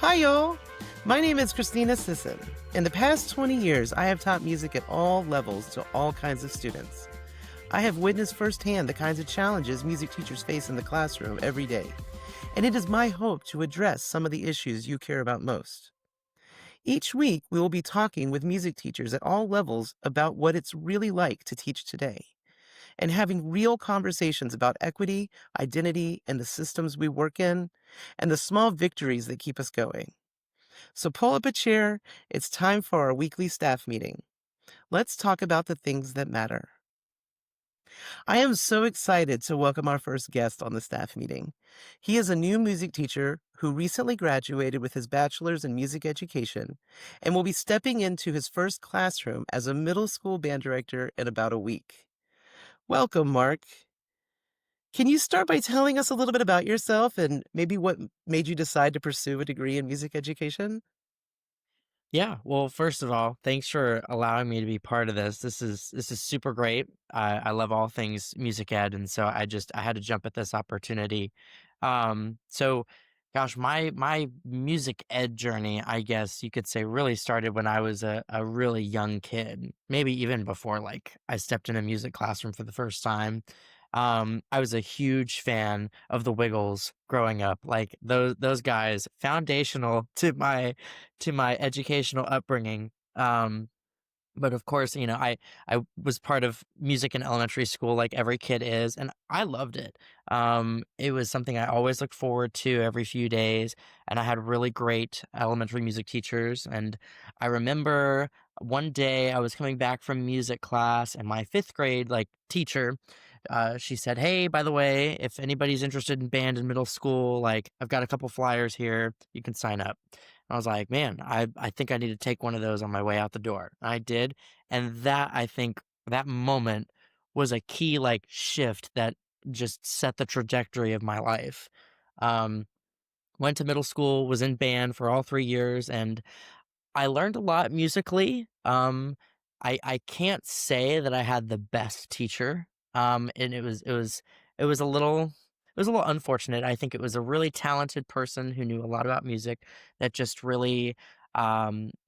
Hi, y'all. My name is Christina Sisson. In the past 20 years, I have taught music at all levels to all kinds of students. I have witnessed firsthand the kinds of challenges music teachers face in the classroom every day, and it is my hope to address some of the issues you care about most. Each week, we will be talking with music teachers at all levels about what it's really like to teach today, and having real conversations about equity, identity, and the systems we work in, and the small victories that keep us going. So pull up a chair. It's time for our weekly staff meeting. Let's talk about the things that matter. I am so excited to welcome our first guest on the staff meeting. He is a new music teacher who recently graduated with his bachelor's in music education and will be stepping into his first classroom as a middle school band director in about a week. Welcome, Mark. Can you start by telling us a little bit about yourself and maybe what made you decide to pursue a degree in music education? Yeah, well, first of all, thanks for allowing me to be part of this. This is super great. I love all things music ed, and so I had to jump at this opportunity. So, gosh, my music ed journey, I guess you could say, really started when I was a really young kid, maybe even before like I stepped in a music classroom for the first time. I was a huge fan of the Wiggles growing up. Like those guys, foundational to my educational upbringing. But of course, I was part of music in elementary school like every kid is, and I loved it. It was something I always looked forward to every few days, and I had really great elementary music teachers. And I remember one day I was coming back from music class, and my fifth grade like teacher, she said, "Hey, by the way, if anybody's interested in band in middle school, like I've got a couple flyers here, you can sign up." I was like, "Man, I think I need to take one of those on my way out the door." I did, and that I think that moment was a key, like, shift that just set the trajectory of my life. Um, Went to middle school, was in band for all 3 years, and I learned a lot musically. I can't say that I had the best teacher, and it was a little unfortunate. I think it was a really talented person who knew a lot about music that just really,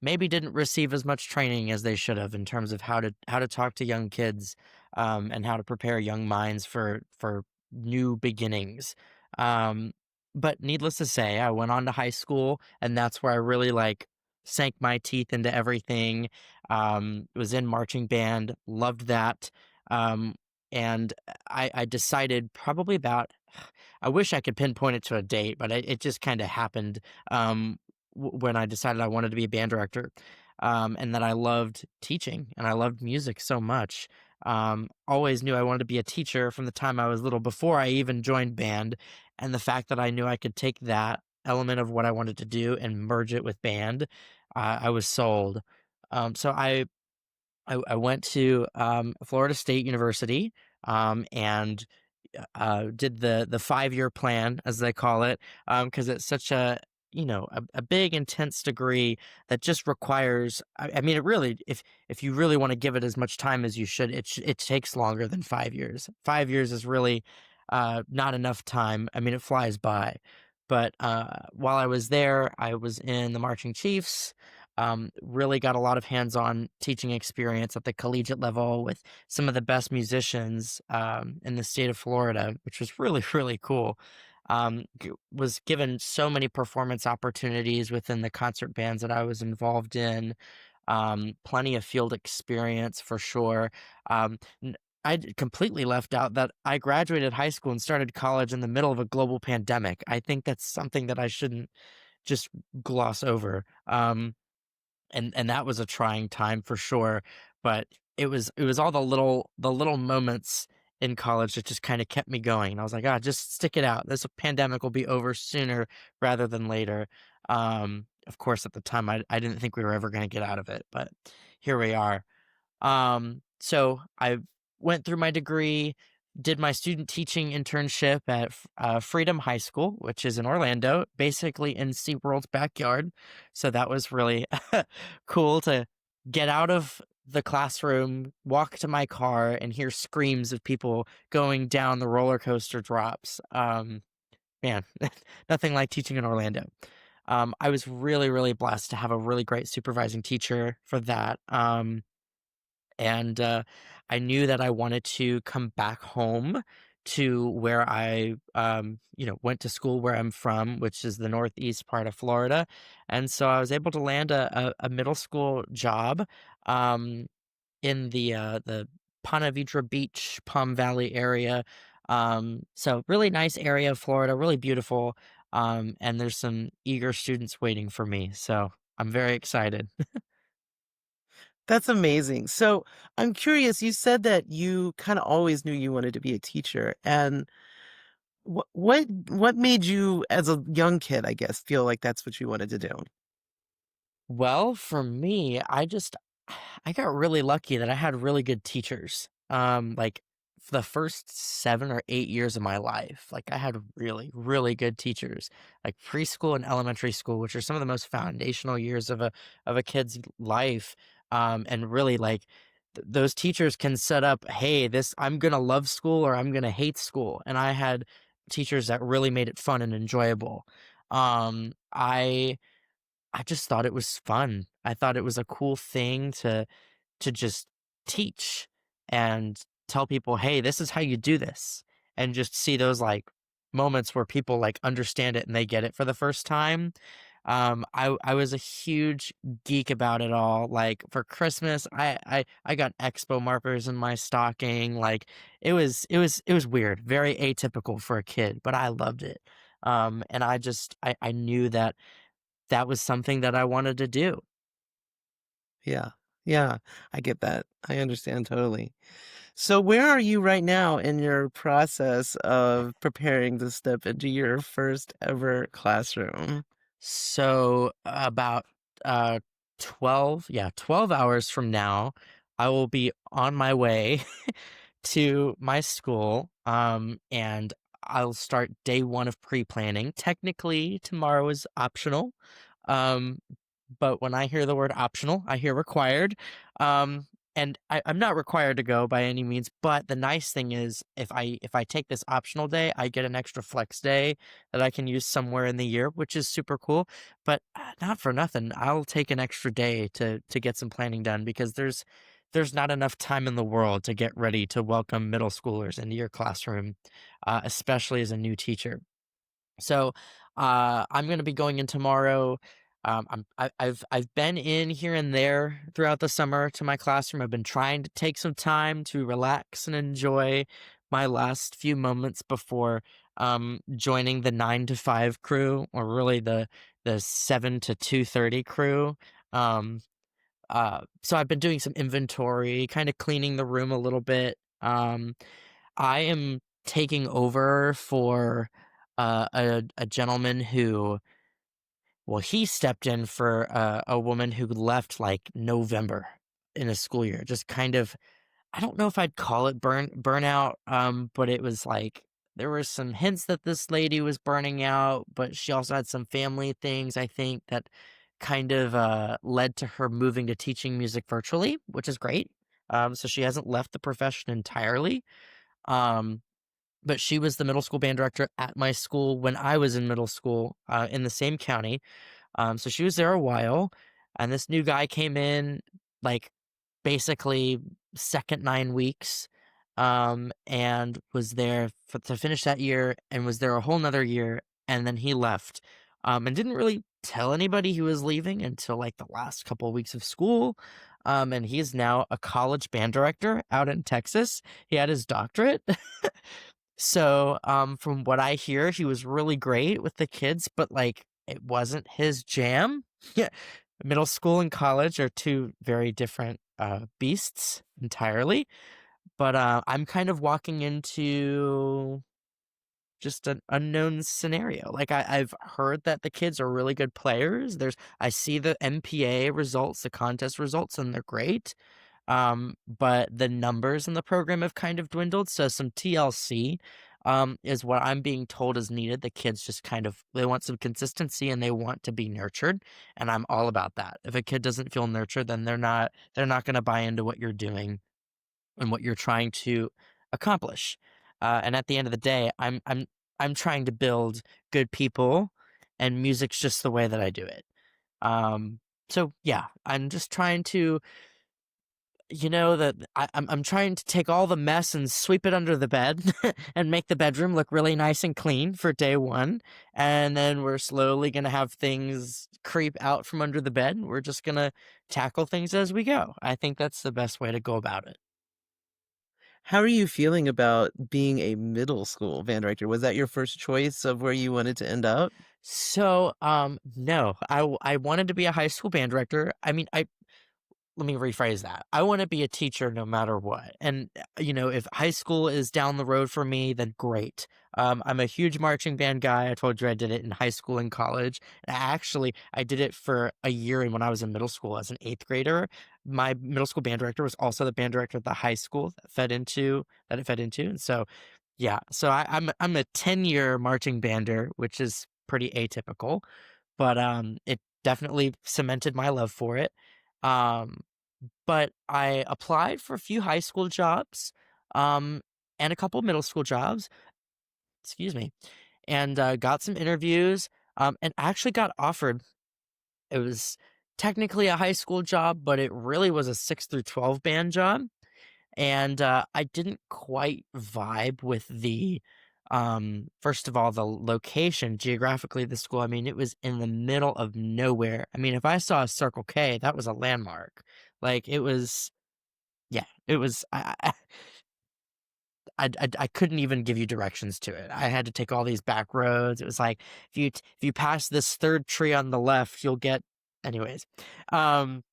maybe didn't receive as much training as they should have in terms of how to talk to young kids, and how to prepare young minds for new beginnings. Um, but needless to say, I went on to high school, and that's where I really, like, sank my teeth into everything. Was in marching band, loved that. Um, and I decided probably about, I wish I could pinpoint it to a date, but it just kind of happened when I decided I wanted to be a band director, and that I loved teaching and I loved music so much. Always knew I wanted to be a teacher from the time I was little before I even joined band. And the fact that I knew I could take that element of what I wanted to do and merge it with band, I was sold. So I went to Florida State University, and did the 5 year plan as they call it, because it's such a big intense degree that just requires. I mean, it really, if you really want to give it as much time as you should, it takes longer than 5 years. 5 years is really not enough time. I mean, it flies by. But while I was there, I was in the Marching Chiefs. Really got a lot of hands-on teaching experience at the collegiate level with some of the best musicians in the state of Florida, which was really, really cool. Was given so many performance opportunities within the concert bands that I was involved in. Plenty of field experience for sure. Completely left out that I graduated high school and started college in the middle of a global pandemic. I think that's something that I shouldn't just gloss over. And that was a trying time for sure, but it was all the little moments in college that just kinda kept me going, and I was like, "Ah, just stick it out. This pandemic will be over sooner rather than later." Of course, at the time, I didn't think we were ever gonna get out of it, but here we are. So I went through my degree, did my student teaching internship at Freedom High School, which is in Orlando, basically in SeaWorld's backyard. So that was really cool to get out of the classroom, walk to my car, and hear screams of people going down the roller coaster drops. Man, nothing like teaching in Orlando. I was really, really blessed to have a really great supervising teacher for that. And I knew that I wanted to come back home to where I went to school where I'm from, which is the northeast part of Florida. And so I was able to land a middle school job um, in the Ponte Vedra Beach, Palm Valley area. So really nice area of Florida, really beautiful. And there's some eager students waiting for me. So I'm very excited. That's amazing. So I'm curious, you said that you kind of always knew you wanted to be a teacher. And what made you as a young kid, I guess, feel like that's what you wanted to do? Well, for me, I got really lucky that I had really good teachers. Like for the first 7 or 8 years of my life, like I had really, really good teachers. Like preschool and elementary school, which are some of the most foundational years of a kid's life. And really like those teachers can set up, hey, this I'm gonna love school or I'm gonna hate school. And I had teachers that really made it fun and enjoyable. Um, I I just thought it was fun. I thought it was a cool thing to just teach and tell people, "Hey, this is how you do this." And just see those like moments where people like understand it and they get it for the first time. I was a huge geek about it all. Like for Christmas, I got expo markers in my stocking. Like it was weird, very atypical for a kid, but I loved it. And I knew that that was something that I wanted to do. Yeah. Yeah, I get that. I understand totally. So where are you right now in your process of preparing to step into your first ever classroom? So about 12 hours from now, I will be on my way to my school. And I'll start day one of pre-planning. Technically, tomorrow is optional. Um, but when I hear the word optional, I hear required. Um, and I'm not required to go by any means, but the nice thing is if I take this optional day, I get an extra flex day that I can use somewhere in the year, which is super cool. But not for nothing, I'll take an extra day to get some planning done because there's not enough time in the world to get ready to welcome middle schoolers into your classroom, especially as a new teacher. So, I'm gonna be going in tomorrow. I've been in here and there throughout the summer to my classroom. I've been trying to take some time to relax and enjoy my last few moments before joining the 9 to 5 crew, or really the 7 to 2:30 crew. Um, so I've been doing some inventory, kind of cleaning the room a little bit. I am taking over for a gentleman who, well, he stepped in for a woman who left like November in a school year. Just kind of, I don't know if I'd call it burnout, but it was like there were some hints that this lady was burning out, but she also had some family things, I think, that kind of led to her moving to teaching music virtually, which is great. So she hasn't left the profession entirely. Um, but she was the middle school band director at my school when I was in middle school, in the same county. So she was there a while, and this new guy came in, like, basically second 9 weeks, and was there for to finish that year and was there a whole 'nother year, and then he left, and didn't really tell anybody he was leaving until, like, the last couple of weeks of school, and he is now a college band director out in Texas. He had his doctorate. So, from what I hear, he was really great with the kids, but, like, it wasn't his jam. Yeah. Middle school and college are 2 very different, beasts entirely, but, I'm kind of walking into just an unknown scenario. Like, I've heard that the kids are really good players. I see the MPA results, the contest results, and they're great. But the numbers in the program have kind of dwindled, so some TLC, is what I'm being told is needed. The kids just kind of they want some consistency and they want to be nurtured, and I'm all about that. If a kid doesn't feel nurtured, then they're not gonna buy into what you're doing and what you're trying to accomplish. And at the end of the day, I'm trying to build good people and music's just the way that I do it. Um, so yeah, I'm just trying to, that I'm trying to take all the mess and sweep it under the bed and make the bedroom look really nice and clean for day one. And then we're slowly gonna have things creep out from under the bed. We're just gonna tackle things as we go. I think that's the best way to go about it. How are you feeling about being a middle school band director? Was that your first choice of where you wanted to end up? So, no, I wanted to be a high school band director. I mean, let me rephrase that. I want to be a teacher no matter what. And, if high school is down the road for me, then great. I'm a huge marching band guy. I told you I did it in high school and college. And actually, I did it for a year. And when I was in middle school as an eighth grader, my middle school band director was also the band director of the high school that it fed into. And so, yeah, so I'm a 10-year marching bander, which is pretty atypical, but it definitely cemented my love for it. Um, but I applied for a few high school jobs, um, and a couple middle school jobs, excuse me, and, got some interviews, and actually got offered. It was technically a high school job, but it really was a 6 through 12 band job, and, I didn't quite vibe with first of all, the location geographically of the school. I mean, it was in the middle of nowhere. I mean, if I saw a Circle K, that was a landmark. Like, it was yeah, it was I couldn't even give you directions to it. I had to take all these back roads. It was like, if you pass this 3rd tree on the left, you'll get anyways. Um,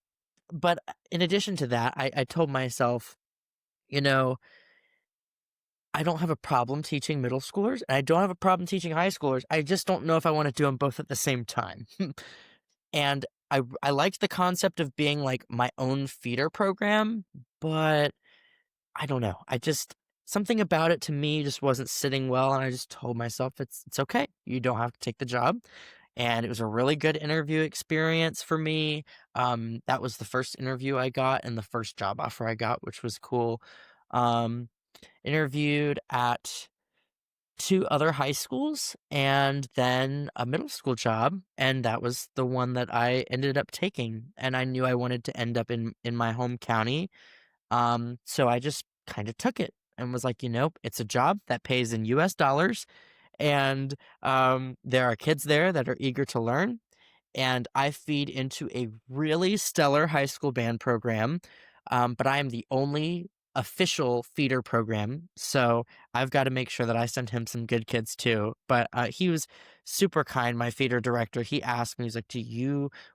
but, in addition to that, I told myself, you know, I don't have a problem teaching middle schoolers, and I don't have a problem teaching high schoolers. I just don't know if I wanna do them both at the same time. And I liked the concept of being, like, my own feeder program, but I don't know. I just something about it to me just wasn't sitting well, and I just told myself it's okay. You don't have to take the job. And it was a really good interview experience for me. That was the first interview I got and the first job offer I got, which was cool. Um, Interviewed at 2 other high schools and then a middle school job, and that was the one that I ended up taking. And I knew I wanted to end up in my home county, so I just kind of took it and was like, it's a job that pays in US dollars, and there are kids there that are eager to learn, and I feed into a really stellar high school band program, but I am the only official feeder program, so I've got to make sure that I send him some good kids too. But he was super kind, my feeder director. He asked me, he's like,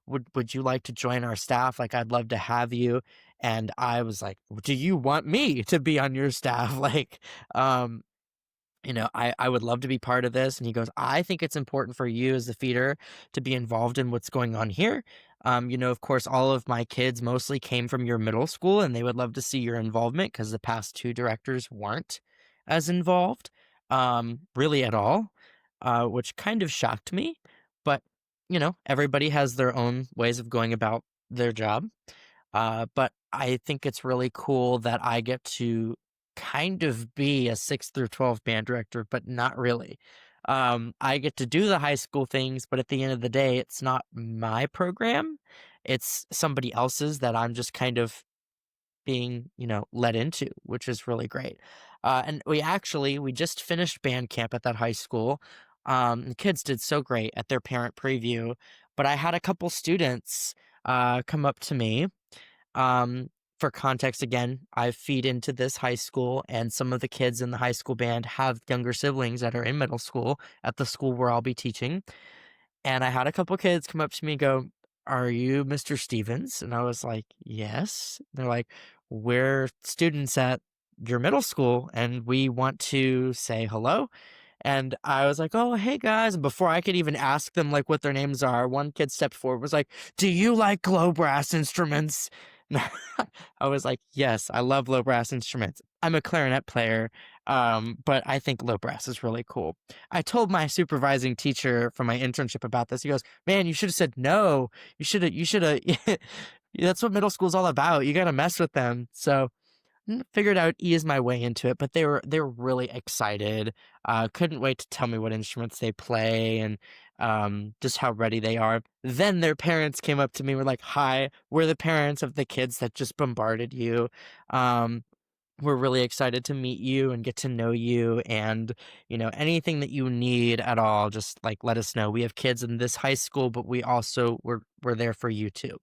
would you like to join our staff? Like, I'd love to have you. And I was like, do you want me to be on your staff? Like, um, I would love to be part of this. And he goes, I think it's important for you as the feeder to be involved in what's going on here. Of course, all of my kids mostly came from your middle school, and they would love to see your involvement because the past two directors weren't as involved, really at all, which kind of shocked me. But, everybody has their own ways of going about their job. But I think it's really cool that I get to kind of be a 6 through 12 band director, but not really. I get to do the high school things, but at the end of the day, it's not my program. It's somebody else's that I'm just kind of being, led into, which is really great. And we just finished band camp at that high school. The kids did so great at their parent preview, but I had a couple students come up to me. For context, again, I feed into this high school, and some of the kids in the high school band have younger siblings that are in middle school at the school where I'll be teaching. And I had a couple kids come up to me and go, "Are you Mr. Stevens?" And I was like, "Yes." They're like, "We're students at your middle school, and we want to say hello." And I was like, "Oh, hey guys." And before I could even ask them like what their names are, one kid stepped forward, was like, "Do you like low brass instruments?" And I was like, "Yes, I love low brass instruments. I'm a clarinet player, but I think low brass is really cool." I told my supervising teacher from my internship about this. He goes, "Man, you should have said no. You should have. That's what middle school's all about. You got to mess with them." So figured I would ease my way into it, but they were really excited. Couldn't wait to tell me what instruments they play, and just how ready they are. Then their parents came up to me and were like, "Hi, we're the parents of the kids that just bombarded you. Um, we're really excited to meet you and get to know you, and anything that you need at all, just like let us know. We have kids in this high school, but we're there for you too."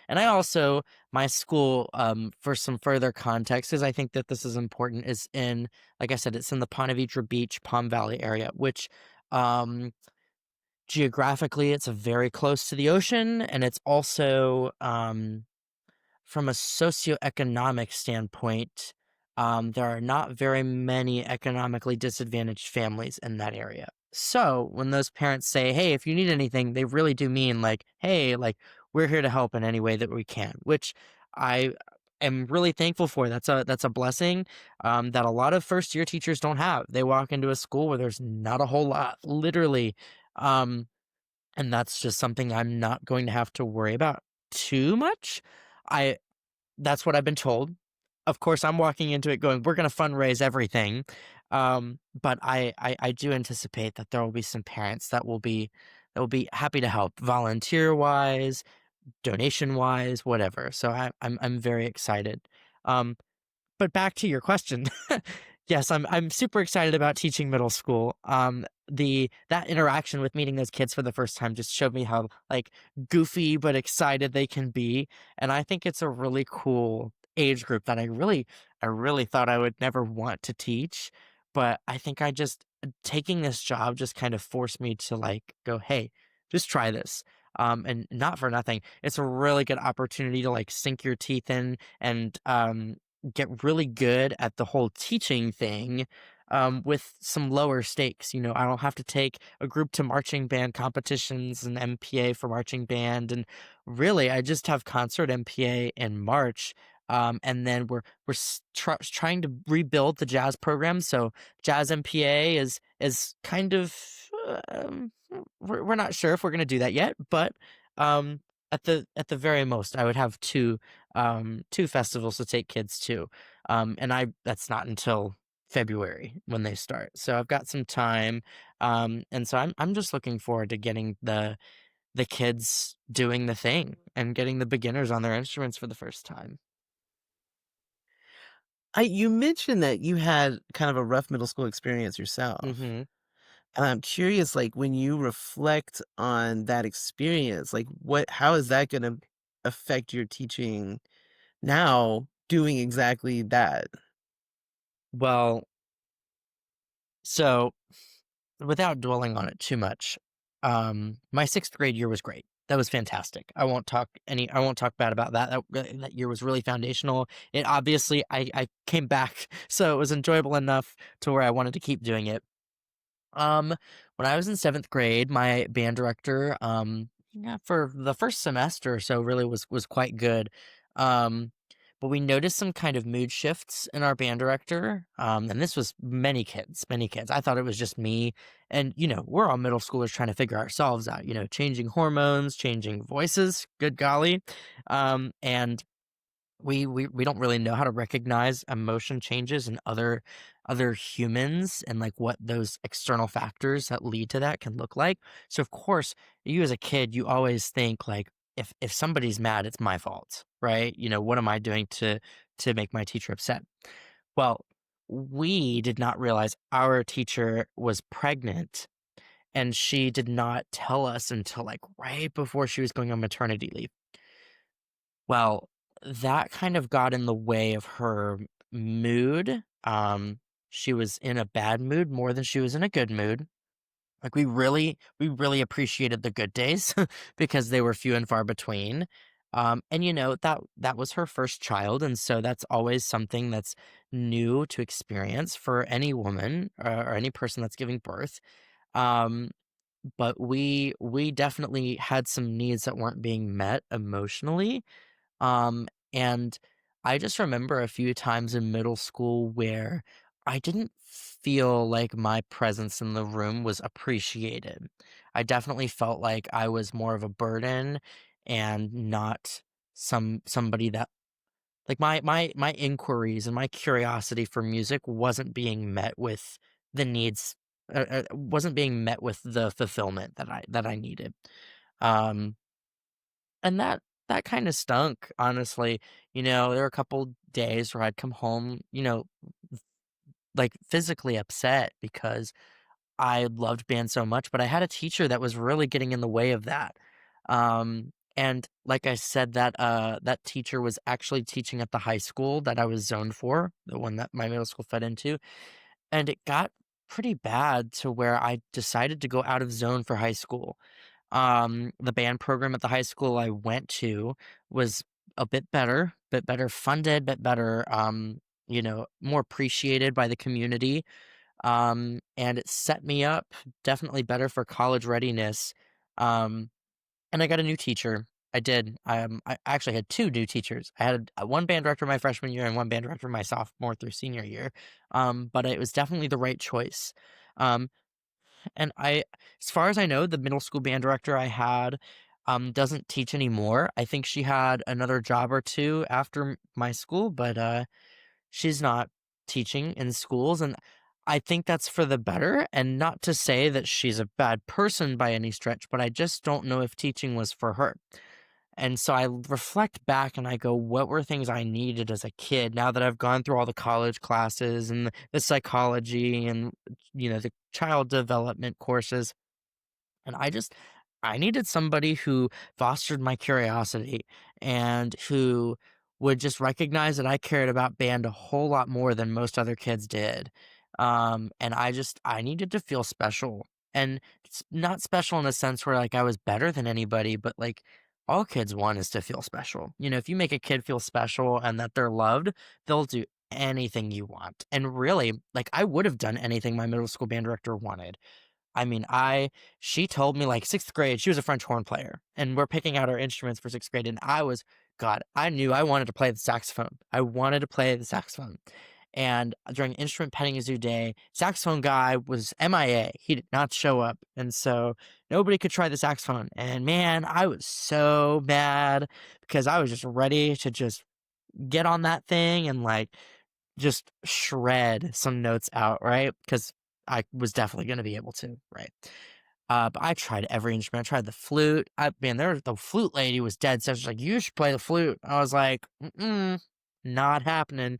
And I also, my school, for some further context, because I think that this is important, is in, like I said, it's in the Ponte Vedra Beach, Palm Valley area, which, um geographically, it's very close to the ocean, and it's also, from a socioeconomic standpoint, there are not very many economically disadvantaged families in that area. So when those parents say, "Hey, if you need anything," they really do mean like, "Hey, like we're here to help in any way that we can," which I am really thankful for. That's a blessing, that a lot of first year teachers don't have. They walk into a school where there's not a whole lot, literally, um, and that's just something I'm not going to have to worry about too much. I That's what I've been told. Of course, I'm walking into it going, "We're gonna fundraise everything." But I do anticipate that there will be some parents that will be happy to help volunteer-wise, donation-wise, whatever. So I'm very excited. Um, but back to your question. Yes, I'm super excited about teaching middle school. That interaction with meeting those kids for the first time just showed me how, like, goofy but excited they can be, and I think it's a really cool age group that I really thought I would never want to teach, but I think taking this job just kind of forced me to, like, go, "Hey, just try this." And not for nothing, it's a really good opportunity to, like, sink your teeth in and, get really good at the whole teaching thing, with some lower stakes. I don't have to take a group to marching band competitions and MPA for marching band, and really, I just have concert MPA in March. And then we're trying to rebuild the jazz program. So jazz MPA is kind of, we're not sure if we're going to do that yet, but, um, at the very most, I would have two festivals to take kids to. And that's not until February when they start. So I've got some time. And so I'm just looking forward to getting the kids doing the thing and getting the beginners on their instruments for the first time. You mentioned that you had kind of a rough middle school experience yourself. Mhm. And I'm curious, like, when you reflect on that experience, like, how is that gonna affect your teaching now doing exactly that? Well, so without dwelling on it too much, my 6th grade year was great. That was fantastic. I won't talk bad about that. That year was really foundational. It obviously I came back, so it was enjoyable enough to where I wanted to keep doing it. Um, when I was in 7th grade, my band director, yeah, for the first semester or so really was quite good. Um, but we noticed some kind of mood shifts in our band director. And this was many kids, many kids. I thought it was just me. And, we're all middle schoolers trying to figure ourselves out, changing hormones, changing voices, good golly. And we don't really know how to recognize emotion changes in other humans, and like what those external factors that lead to that can look like. So of course, you as a kid, you always think like, if somebody's mad, it's my fault, right? What am I doing to make my teacher upset? Well, we did not realize our teacher was pregnant, and she did not tell us until like right before she was going on maternity leave. Well, that kind of got in the way of her mood. She was in a bad mood more than she was in a good mood. Like, we really appreciated the good days because they were few and far between. And that was her first child, and so that's always something that's new to experience for any woman, or any person that's giving birth. Um, but we definitely had some needs that weren't being met emotionally, and I just remember a few times in middle school where I didn't feel like my presence in the room was appreciated. I definitely felt like I was more of a burden and not somebody that, like, my inquiries and my curiosity for music wasn't being met with the needs wasn't being met with the fulfillment that I needed. Um, and that kind of stunk, honestly. There were a couple days where I'd come home, like physically upset because I loved band so much, but I had a teacher that was really getting in the way of that. And like I said, that teacher was actually teaching at the high school that I was zoned for, the one that my middle school fed into. And it got pretty bad to where I decided to go out of zone for high school. The band program at the high school I went to was a bit better funded, bit better, more appreciated by the community. And it set me up definitely better for college readiness. Um, and I got a new teacher. I did. I actually had two new teachers. I had one band director my freshman year and one band director my sophomore through senior year. But it was definitely the right choice. Um, and as far as I know, the middle school band director I had doesn't teach anymore. I think she had another job or two after my school, but she's not teaching in schools, and I think that's for the better, and not to say that she's a bad person by any stretch, but I just don't know if teaching was for her. And so I reflect back and I go, what were things I needed as a kid now that I've gone through all the college classes and the psychology and the child development courses, and I needed somebody who fostered my curiosity and who would just recognize that I cared about band a whole lot more than most other kids did. And I needed to feel special. And it's not special in a sense where like I was better than anybody, but like all kids want is to feel special. If you make a kid feel special and that they're loved, they'll do anything you want. And really, like I would have done anything my middle school band director wanted. I mean, she told me like 6th grade, she was a French horn player, and we're picking out our instruments for 6th grade. And God, I knew I wanted to play the saxophone. I wanted to play the saxophone. And during instrument petting zoo day, saxophone guy was MIA. He did not show up. And so nobody could try the saxophone. And man, I was so mad because I was just ready to just get on that thing and like just shred some notes out, right? Because I was definitely going to be able to, right? But I tried every instrument. I tried the flute. The flute lady was dead set. She's like, "You should play the flute." I was like, "Mm-mm, not happening.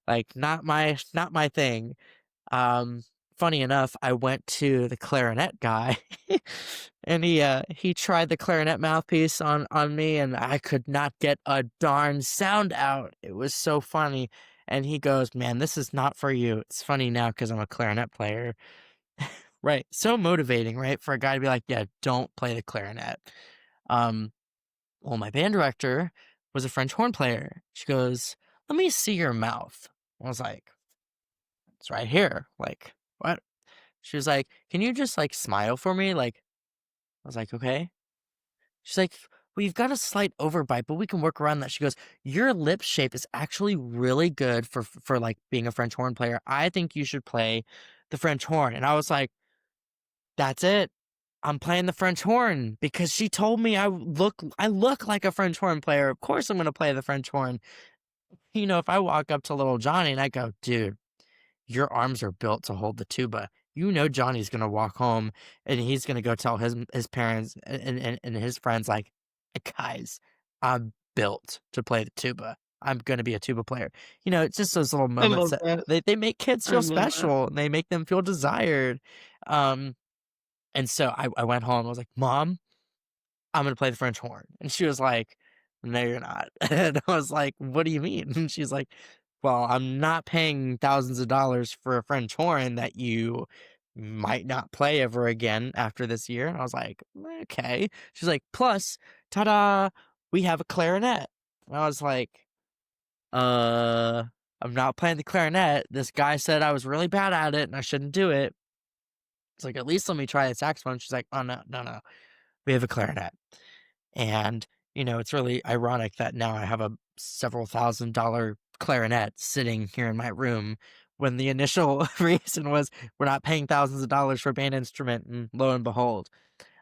Like, not my thing." Um, Funny enough, I went to the clarinet guy, and he tried the clarinet mouthpiece on me, and I could not get a darn sound out. It was so funny. And he goes, "Man, this is not for you." It's funny now because I'm a clarinet player. Right. So motivating, right? For a guy to be like, "Yeah, don't play the clarinet." Um, well, my band director was a French horn player. She goes, "Let me see your mouth." I was like, "It's right here." Like, what? She was like, "Can you just like smile for me?" Like, I was like, "Okay." She's like, "Well, you've got a slight overbite, but we can work around that." She goes, "Your lip shape is actually really good for like being a French horn player. I think you should play the French horn." And I was like, "That's it. I'm playing the French horn because she told me I look like a French horn player. Of course I'm going to play the French horn." If I walk up to little Johnny and I go, "Dude, your arms are built to hold the tuba." Johnny's gonna walk home and he's gonna go tell his parents and his friends like, "Guys, I'm built to play the tuba. I'm gonna be a tuba player." It's just those little I moments love that that. they make kids I feel love that. special and they make them feel desired. Um, and so I went home. I was like, "Mom, I'm gonna play the French horn." And she was like, "No, you're not." And I was like, "What do you mean?" And she's like, "Well, I'm not paying thousands of dollars for a French horn that you might not play ever again after this year." And I was like, "Okay." She's like, "Plus, ta-da, we have a clarinet." And I was like, uh, I'm not playing the clarinet. This guy said I was really bad at it and I shouldn't do it. It's like, at least let me try the saxophone. She's like, "Oh, no, no, no. We have a clarinet." And, it's really ironic that now I have a several $1,000 clarinet sitting here in my room when the initial reason was we're not paying thousands of dollars for a band instrument. And lo and behold,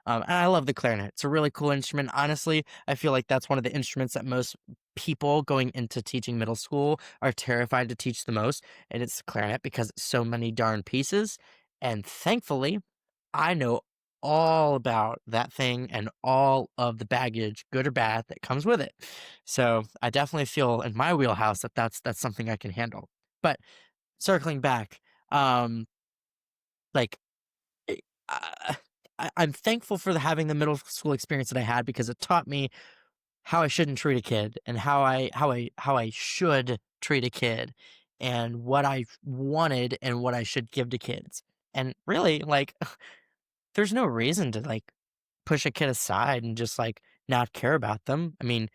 and I love the clarinet. It's a really cool instrument. Honestly, I feel like that's one of the instruments that most people going into teaching middle school are terrified to teach the most. And it's the clarinet because it's so many darn pieces. And thankfully, I know all about that thing and all of the baggage, good or bad, that comes with it. So I definitely feel in my wheelhouse that that's something I can handle. But circling back, um, like eh, uh, I'm thankful for having the middle school experience that I had because it taught me how I shouldn't treat a kid and how I should treat a kid and what I wanted and what I should give to kids. And really, like, there's no reason to like push a kid aside and just like not care about them. I mean,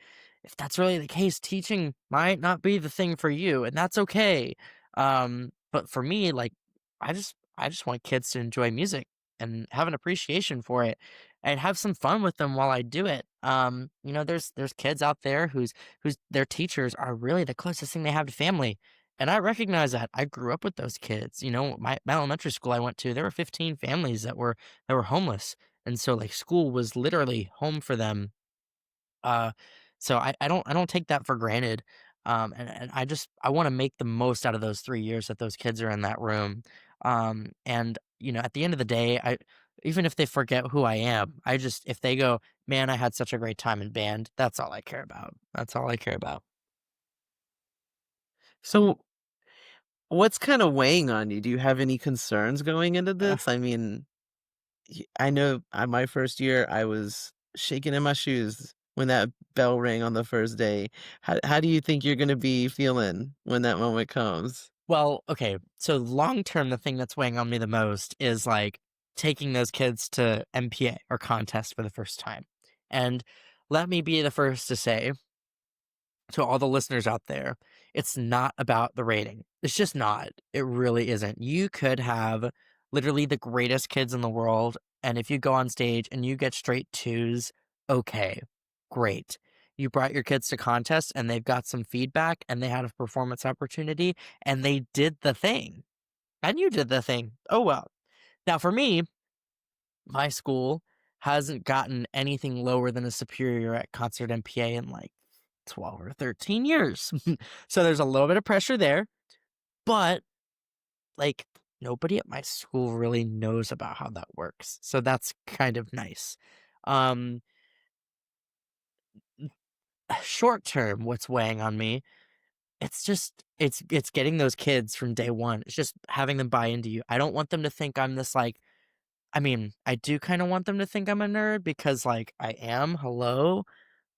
if that's really the case, teaching might not be the thing for you, and that's okay. But for me, like I just want kids to enjoy music and have an appreciation for it and have some fun with them while I do it. There's kids out there whose their teachers are really the closest thing they have to family. And I recognize that. I grew up with those kids. My elementary school I went to, there were 15 families that were homeless, and so, like, school was literally home for them. Uh, so I don't take that for granted. And I wanna make the most out of those 3 years that those kids are in that room. And, at the end of the day, I even if they forget who I am, if they go, "Man, I had such a great time in band," that's all I care about. That's all I care about. So, what's kind of weighing on you? Do you have any concerns going into Uh, this? I mean, I know my first year, I was shaking in my shoes when that bell rang on the first day. How do you think you're gonna be feeling when that moment comes? well, okay, so long term, the thing that's weighing on me the most is, like, taking those kids to MPA or contest for the first time. And let me be the first to say to all the listeners out there, it's not about the rating. It's just not. It really isn't. You could have literally the greatest kids in the world, and if you go on stage and you get straight twos, okay, great. You brought your kids to contests and they've got some feedback and they had a performance opportunity and they did the thing. And you did the thing. Oh well. Now for me, my school hasn't gotten anything lower than a superior at concert MPA in like 12 or 13 years. So there's a little bit of pressure there, but like nobody at my school really knows about how that works. So that's kind of nice. Um Short term, what's weighing on me, it's getting those kids from day one. It's just having them buy into you. I don't want them to think I'm this like I mean, I do kind of want them to think I'm a nerd because like I am, hello,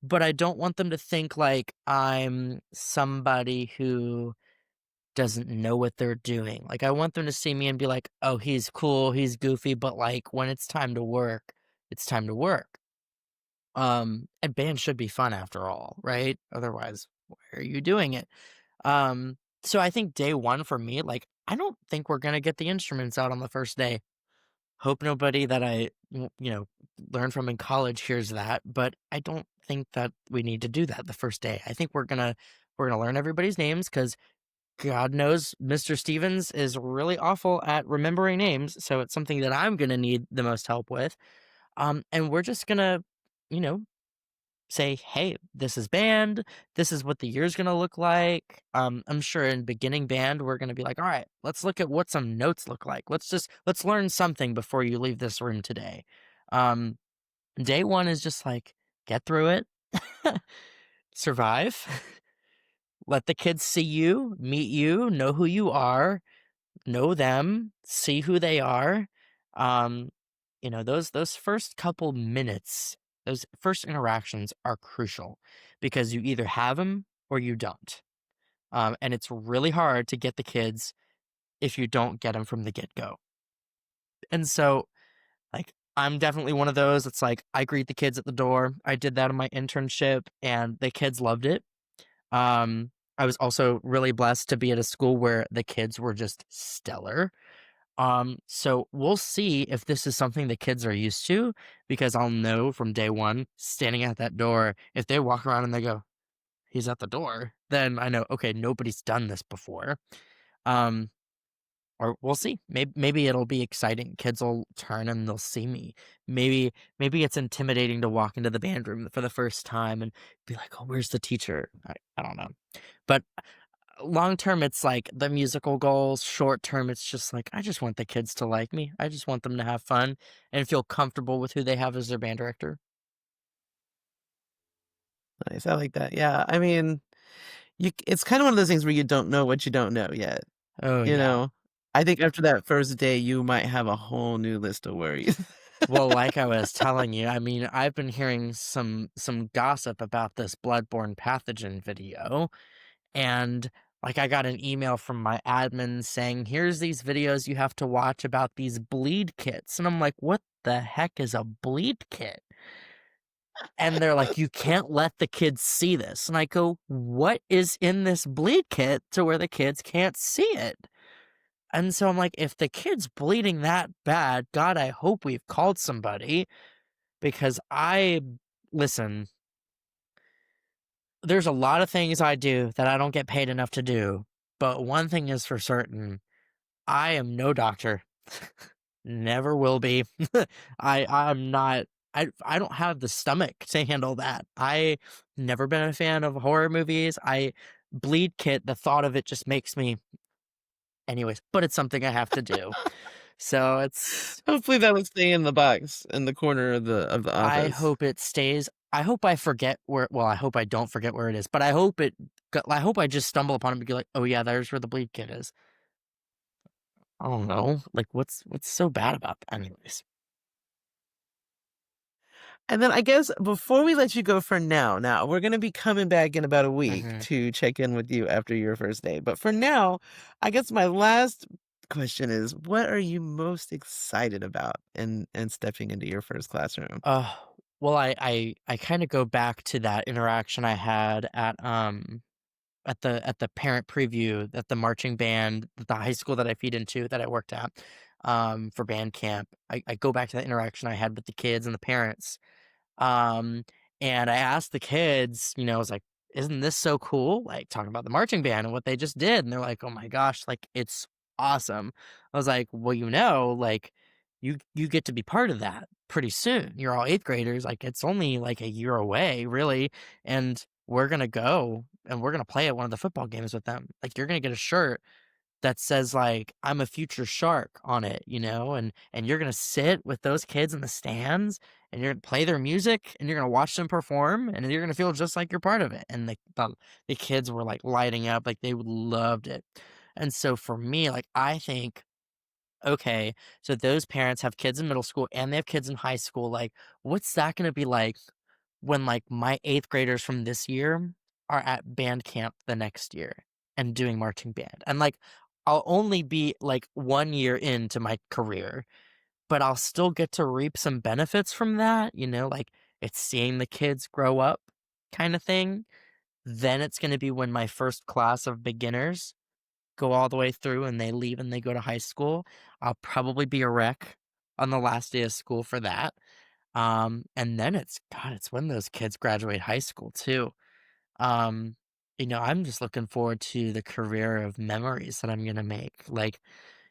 but I don't want them to think like I'm somebody who doesn't know what they're doing. Like, I want them to see me and be like, "Oh, he's cool, he's goofy, but, like, when it's time to work, it's time to work." And band should be fun after all, right? Otherwise, why are you doing it? So I think day 1 for me, like, I don't think we're gonna get the instruments out on the first day. Hope nobody that learned from in college hears that, but I don't think that we need to do that the first day. I think we're gonna learn everybody's names because. God knows Mr. Stevens is really awful at remembering names, so it's something that I'm gonna need the most help with. And we're just gonna, you know, say, "Hey, this is band. This is what the year's gonna look like." I'm sure in beginning band, we're gonna be like, "All right, let's look at what some notes look like. Let's learn something before you leave this room today." Um, Day 1 is just like, get through it, survive, let the kids see you, meet you, know who you are, know them, see who they are. Um, those first couple minutes, those first interactions are crucial because you either have them or you don't. And it's really hard to get the kids if you don't get them from the get go. And so, like, I'm definitely one of those. It's like I greet the kids at the door. I did that in my internship, and the kids loved it. I was also really blessed to be at a school where the kids were just stellar. So we'll see if this is something the kids are used to because I'll know from day 1 standing at that door, if they walk around and they go, "He's at the door," then I know, okay, nobody's done this before. Um, or we'll see. Maybe it'll be exciting. Kids will turn and they'll see me. Maybe it's intimidating to walk into the band room for the first time and be like, "Oh, where's the teacher?" I don't know. But long term, it's like the musical goals. Short term, it's just like, I just want the kids to like me. I just want them to have fun and feel comfortable with who they have as their band director. Nice, I like that. Yeah, I mean, it's kinda one of those things where you don't know what you don't know yet, Oh, you yeah. know? I think after that first day, you might have a whole new list of worries. Well, like I was telling you, I mean, I've been hearing some gossip about this bloodborne pathogen video, and like I got an email from my admin saying, "Here's these videos you have to watch about these bleed kits." And I'm like, "What the heck is a bleed kit?" And they're like, "You can't let the kids see this." And I go, "What is in this bleed kit to where the kids can't see it?" And so I'm like, if the kid's bleeding that bad, God, I hope we've called somebody because listen, there's a lot of things I do that I don't get paid enough to do. But one thing is for certain, I am no doctor. Never will be. I'm not I don't have the stomach to handle that. I never been a fan of horror movies. I bleed kit, the thought of it just makes me anyways, but it's something I have to do. So it's Hopefully, that will stay in the box in the corner of the I office. hope it stays. I hope I forget where well, I hope I don't forget where it is, but I hope I just stumble upon it and be like, "Oh, yeah, there's where the bleed kit is." I don't know. Like, what's so bad about that? Anyways. And then I guess before we let you go for now we're gonna be coming back in about a week Mhm. to check in with you after your first day. But for now, I guess my last question is, what are you most excited about in stepping into your first classroom? Uh, well, I kinda go back to that interaction I had at the parent preview at the marching band, at the high school that I feed into that I worked at, for band camp. I go back to that interaction I had with the kids and the parents. Um, and I asked the kids, I was like, "Isn't this so cool?" Like talking about the marching band and what they just did, and they're like, "Oh my gosh, like it's awesome." I was like, "Well, like you get to be part of that pretty soon. You're all eighth graders. Like it's only like a year away, really, and we're gonna go and we're gonna play at one of the football games with them. Like you're gonna get a shirt that says like I'm a future shark on it, and you're gonna sit with those kids in the stands and you're gonna play their music and you're gonna watch them perform and you're gonna feel just like you're part of it. And the kids were like lighting up, like they loved it. And so for me, like I think, okay, so those parents have kids in middle school and they have kids in high school. Like, what's that gonna be like when like my eighth graders from this year are at band camp the next year and doing marching band. And like I'll only be like 1 year into my career, but I'll still get to reap some benefits from that, like it's seeing the kids grow up kind of thing. Then it's going to be when my first class of beginners go all the way through and they leave and they go to high school. I'll probably be a wreck on the last day of school for that. And then it's when those kids graduate high school too. Um, I'm just looking forward to the career of memories that I'm gonna make. Like,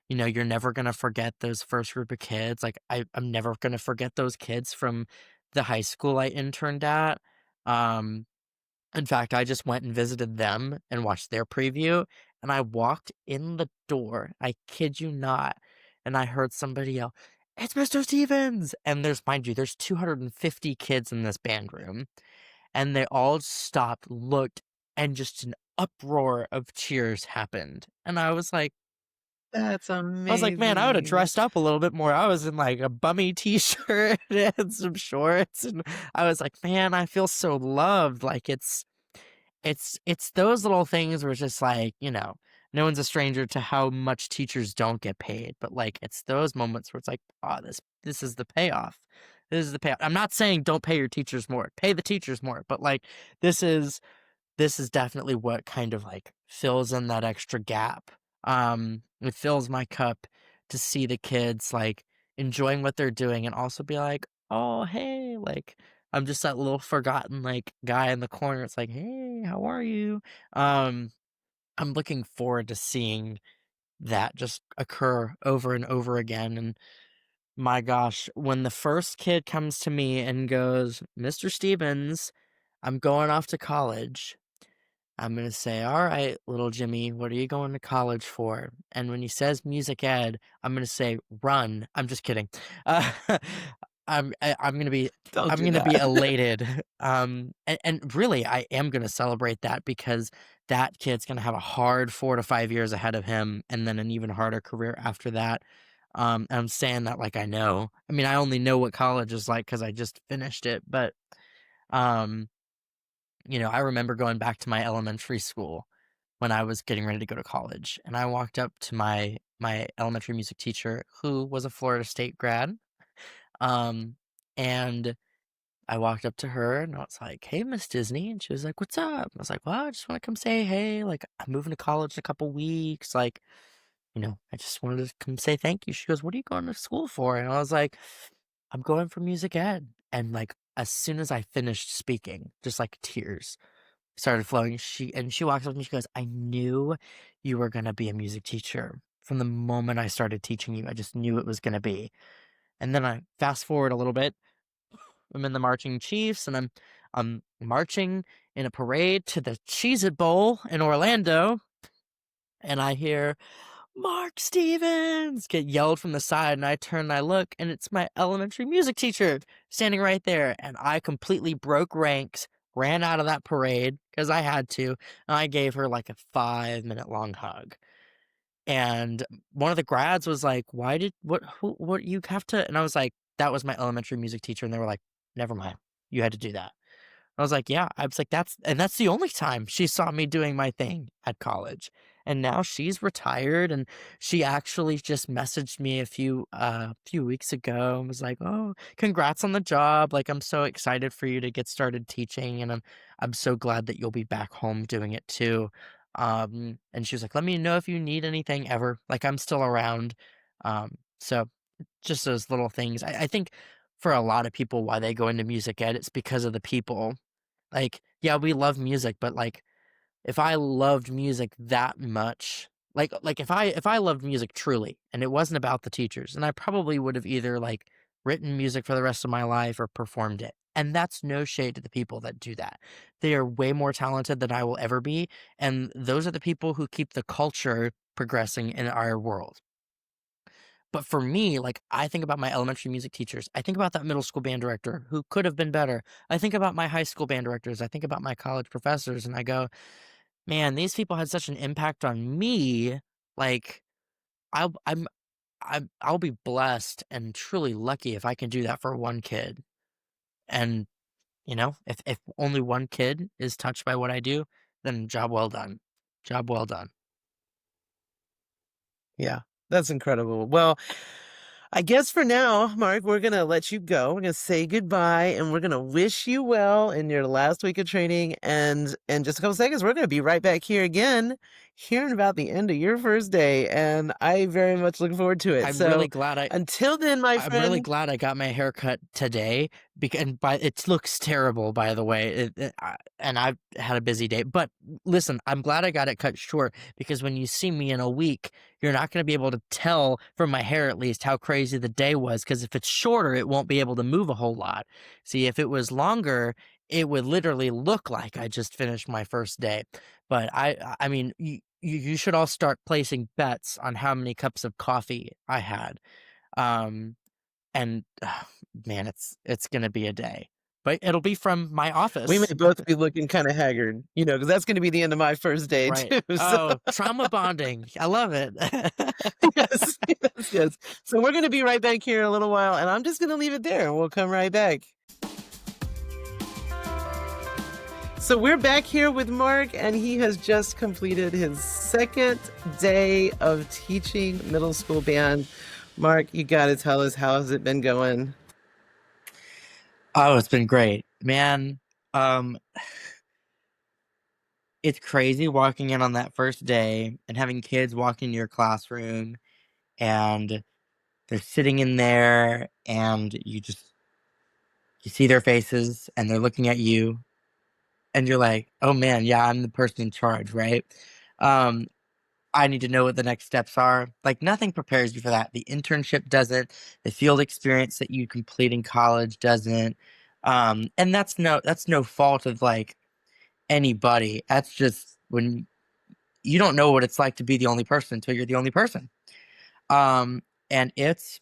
you're never gonna forget those first group of kids. Like, I'm never gonna forget those kids from the high school I interned at. Um, in fact, I just went and visited them and watched their preview, and I walked in the door, I kid you not, and I heard somebody yell, "It's Mr. Stevens!" And mind you, there's 250 kids in this band room, and they all stopped, looked, and just an uproar of cheers happened. And That's I was like, "Man, I would have amazing. dressed up a little bit more." I was in like a bummy t-shirt and some shorts, and I was like, "Man, I feel so loved." Like it's those little things where it's just like, no one's a stranger to how much teachers don't get paid, but like it's those moments where it's like, "Oh, this is the payoff. This is the payoff." I'm not saying don't pay your teachers more. Pay the teachers more, but like this is this is definitely what kind of like fills in that extra gap. It fills my cup to see the kids like enjoying what they're doing and also be like, "Oh, hey, like I'm just that little forgotten like guy in the corner. It's like, "Hey, how are you?" Um, I'm looking forward to seeing that just occur over and over again. And my gosh, when the first kid comes to me and goes, "Mr. Stevens, I'm going off to college." I'm gonna say, "All right, little Jimmy, what are you going to college for?" And when he says music ed, I'm gonna say, "Run." I'm just kidding. Uh, I'm gonna be Don't I'm do gonna be that. elated. And really, I am gonna celebrate that because that kid's gonna have a hard 4 to 5 years ahead of him, and then an even harder career after that. I'm saying that like I know. I mean, I only know what college is like because I just finished it, but um I remember going back to my elementary school when I was getting ready to go to college, and I walked up to my elementary music teacher, who was a Florida State grad, um, and I walked up to her and I was like, "Hey, Miss Disney," and she was like, "What's up?" I was like, "Well, I just want to come say hey. Like, I'm moving to college in a couple weeks. Like, I just wanted to come say thank you." She goes, "What are you going to school for?" And I was like, "I'm going for music ed." And like as soon as I finished speaking, just like tears started flowing. She walks up to me, she goes, "I knew you were gonna be a music teacher. From the moment I started teaching you, I just knew it was gonna be." And then I fast forward a little bit. I'm in the marching chiefs and I'm marching in a parade to the Cheez It Bowl in Orlando, and I hear Mark Stevens get yelled from the side, and I turn and I look, and it's my elementary music teacher standing right there. And I completely broke ranks, ran out of that parade because I had to, and I gave her like a 5 minute long hug. And one of the grads was like, "Why did what you have to?" And I was like, "That was my elementary music teacher," and they were like, "Never mind, you had to do that." I was like, "Yeah." I was like, that's the only time she saw me doing my thing at college." And now she's retired, and she actually just messaged me a few weeks ago and was like, "Oh, congrats on the job. Like, I'm so excited for you to get started teaching, and I'm so glad that you'll be back home doing it too." And she was like, "Let me know if you need anything ever. Like, I'm still around." So just those little things. I think for a lot of people why they go into music ed, it's because of the people. Like, yeah, we love music, but, like, if I loved music that much, like, if I loved music truly, and it wasn't about the teachers, then I probably would have either, like, written music for the rest of my life or performed it, and that's no shade to the people that do that. They are way more talented than I will ever be, and those are the people who keep the culture progressing in our world. But for me, like, I think about my elementary music teachers. I think about that middle school band director who could have been better. I think about my high school band directors. I think about my college professors, and I go, man, these people had such an impact on me. Like, I'll, I'm, I'll be blessed and truly lucky if I can do that for one kid. And if only one kid is touched by what I do, then job well done. Job well done. Yeah, that's incredible. Well, I guess for now, Mark, we're going to let you go. We're going to say goodbye and we're going to wish you well in your last week of training. And in just a couple seconds, we're going to be right back here again, hearing about the end of your first day. And I very much look forward to it. I'm really So glad I until then, my I'm really friend, glad I got my hair cut today because it looks terrible, by the way. And I've had a busy day. But listen, I'm glad I got it cut short because when you see me in a week, you're not going to be able to tell from my hair at least how crazy the day was. Because if it's shorter, it won't be able to move a whole lot. See, if it was longer, it would literally look like I just finished my first day. But I mean, you should all start placing bets on how many cups of coffee I had. Um, and man, it's gonna be a day, but it'll be from my we may office. both be looking kind of haggard, because that's going to be the end of my first day Right. too. So Oh, trauma bonding. I love it. yes, yes, yes. So we're going to be right back here in a little while and I'm just going to leave it there and we'll come right back. So we're back here with Mark, and he has just completed his second day of teaching middle school band. Mark, you got to tell us, how has it been going? Oh, it's been great, man. Um, it's crazy walking in on that first day and having kids walk into your classroom and they're sitting in there and you see their faces and they're looking at you and you're like, oh man, yeah, I'm the person in charge, right? Um, I need to know what the next steps are. Like nothing prepares you for that. The internship doesn't, the field experience that you complete in college doesn't. And that's no fault of like anybody. That's just when you don't know what it's like to be the only person until you're the only person. And it's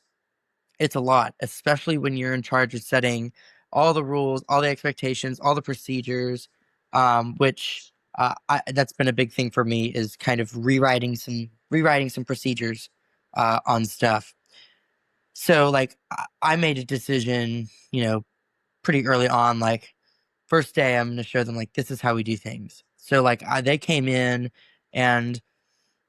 a lot, especially when you're in charge of setting all the rules, all the expectations, all the procedures, which that's been a big thing for me is kind of rewriting some procedures on stuff. So like I made a decision, pretty early on, like first day I'm going to show them like this is how we do things. So like they came in and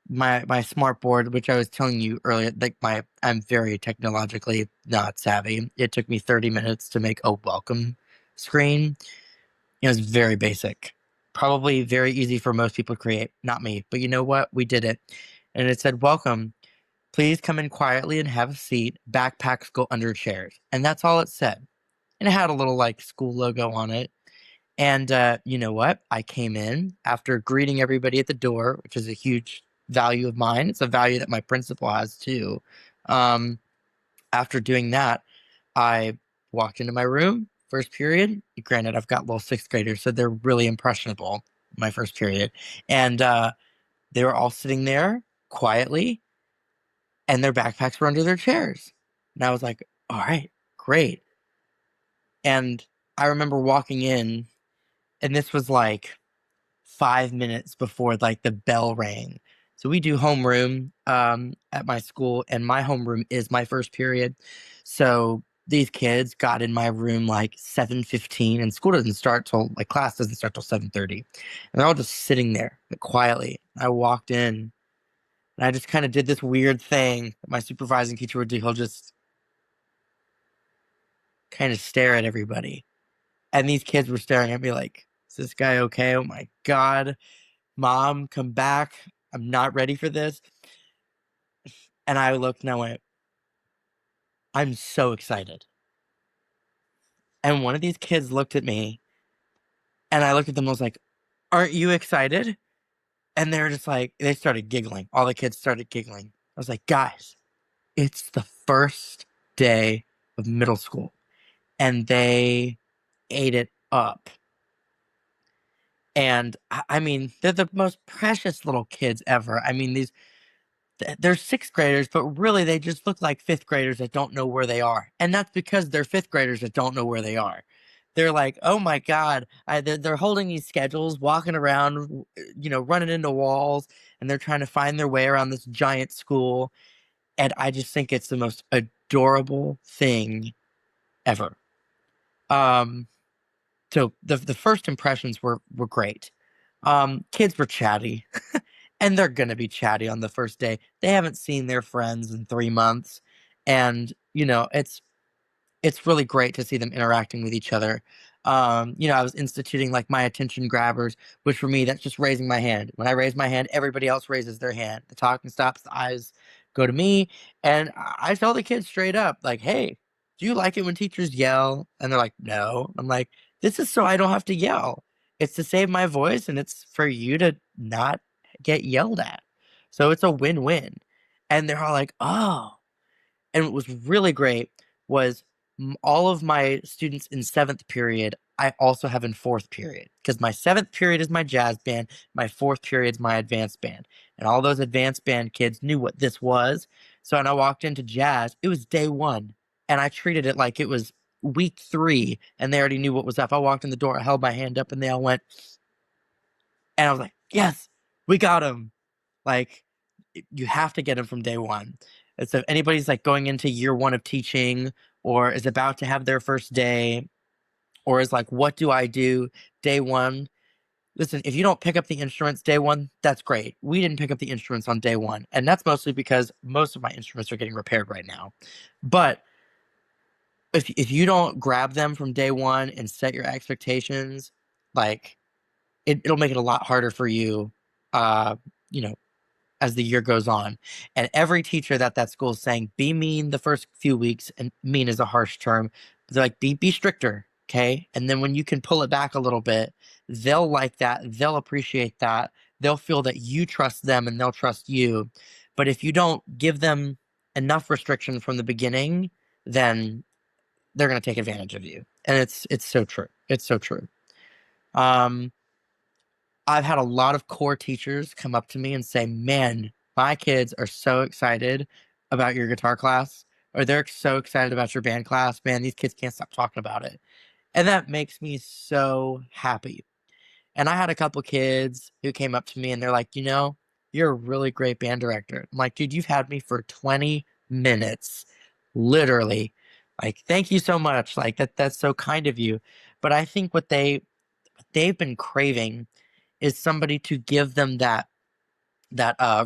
my smart board, which I was telling you earlier, like I'm very technologically not savvy. It took me 30 minutes to make a welcome screen. It was very basic. Probably very easy for most people to create, not me. But you know what? We did it. And it said, "Welcome. Please come in quietly and have a seat. Backpacks go under chairs." And that's all it said. And it had a little like school logo on it. And you know what? I came in after greeting everybody at the door, which is a huge value of mine. It's a value that my principal has too. Um, After doing that, I walked into my room, first period. Granted, I've got little sixth graders, so they're really impressionable, my first period. And they were all sitting there quietly, and their backpacks were under their chairs. And I was like, all right, great. And I remember walking in, and this was like 5 minutes before like the bell rang. So we do homeroom at my school, and my homeroom is my first period. So these kids got in my room like 7:15, and school doesn't start till like class doesn't start till 7:30, and they're all just sitting there like, quietly. I walked in, and I just kind of did this weird thing that my supervising teacher would do. He'll just kind of stare at everybody, and these kids were staring at me like, "Is this guy okay? Oh my god." Mom, come back. I'm not ready for this. And I looked and I went, I'm so excited. And one of these kids looked at me and I looked at them and was like, aren't you excited? And they were just like, they started giggling. All the kids started giggling. I was like, guys, it's the first day of middle school. And they ate it up. And I mean, they're the most precious little kids ever. I mean, they're sixth graders, but really they just look like fifth graders that don't know where they are. And that's because they're fifth graders that don't know where they are. They're like, oh my God, they're holding these schedules, walking around, running into walls, and they're trying to find their way around this giant school. And I just think it's the most adorable thing ever. Um, so the first impressions were great. Kids were chatty. And they're gonna be chatty on the first day. They haven't seen their friends in 3 months, and, it's really great to see them interacting with each other. I was instituting, like, my attention grabbers, which for me, that's just raising my hand. When I raise my hand, everybody else raises their hand. The talking stops, the eyes go to me, and I tell the kids straight up, like, "Hey, do you like it when teachers yell?" And they're like, "No." I'm like, "This is so I don't have to yell. It's to save my voice, and it's for you to not get yelled at. So it's a win-win." And they're all like, "Oh." And what was really great was all of my students in seventh period, I also have in fourth period because my seventh period is my jazz band, my fourth period is my advanced band. And all those advanced band kids knew what this was. So when I walked into jazz, it was day one. And I treated it like it was week three and they already knew what was up. I walked in the door, I held my hand up, and they all went, and I was like, yes, we got him. Like, you have to get them from day one. And so if anybody's like going into year one of teaching or is about to have their first day or is like, what do I do day one? Listen, if you don't pick up the instruments day one, that's great. We didn't pick up the instruments on day one. And that's mostly because most of my instruments are getting repaired right now. But if you don't grab them from day one and set your expectations, like it'll make it a lot harder for you, uh, you know, as the year goes on. And every teacher that school is saying, be mean the first few weeks, and mean is a harsh term. But they're like, be stricter, okay? And then when you can pull it back a little bit, they'll like that. They'll appreciate that. They'll feel that you trust them and they'll trust you. But if you don't give them enough restriction from the beginning, then they're going to take advantage of you. And it's so true. It's so true. Um, I've had a lot of core teachers come up to me and say, "Man, my kids are so excited about your guitar class, or they're so excited about your band class. Man, these kids can't stop talking about it." And that makes me so happy. And I had a couple kids who came up to me and they're like, you're a really great band director. I'm like, dude, you've had me for 20 minutes, literally. Like, thank you so much. Like that's so kind of you. But I think what they've been craving is somebody to give them that